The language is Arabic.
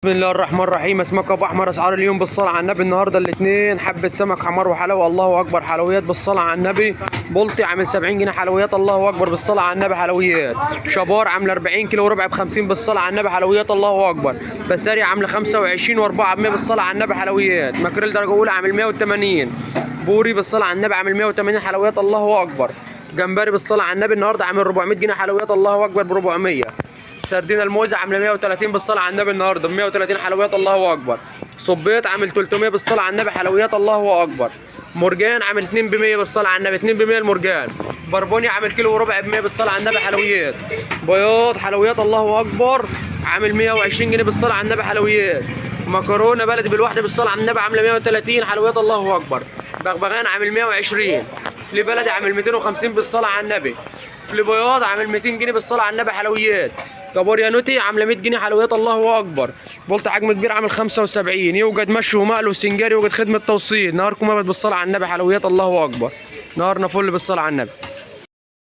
بسم الله الرحمن الرحيم. اسمك ابو احمر. اسعار اليوم بالصلاه على النبي. النهارده الاثنين حبه سمك حمار وحلاوه. الله اكبر. حلويات بالصلاه على النبي. بلطي عامل 70 جنيه حلويات. الله اكبر بالصلاه على النبي. حلويات شبار عامله 40 كيلو وربع ب 50 بالصلاه على النبي. حلويات الله اكبر. بساري عامله 25 و4 ب 100 بالصلاه على النبي. حلويات ماكريل درجه اولى عامل 180. بوري بالصلاه على النبي عامل 180 حلويات. الله اكبر. جمبري بالصلاه على النبي النهارده عامل 400 جنيه حلويات. الله اكبر ب 400. سردينه الموزه عامله 130 بالصلاه على النبي النهارده ب 130 حلويات. الله اكبر. صبيط عامل 300 بالصلاه على النبي. حلويات الله اكبر. مرجان عامل 2 ب 100 بالصلاه على النبي. 2 ب 100 المرجان. بربوني عامل كيلو وربع ب 100 بالصلاه على النبي. حلويات بياض حلويات الله اكبر عامل 120 جنيه بالصلاه على النبي. حلويات مكرونه بلدي بالواحده بالصلاه على النبي عامله 130 حلويات. الله اكبر. بغبغان عامل 120. فلي بلدي عامل 250 بالصلاه على النبي. فلي بياض عامل 200 جنيه بالصلاه على النبي. حلويات كابوريانوتي عامله 100 جنيه حلويات. الله اكبر. بولت حجم كبير عامل 75. يوجد مشي ومقل وسنجاري. يوجد خدمه توصيل. نهاركم ابد بالصلاه على النبي. حلويات الله اكبر. نهارنا فل بالصلاه على النبي.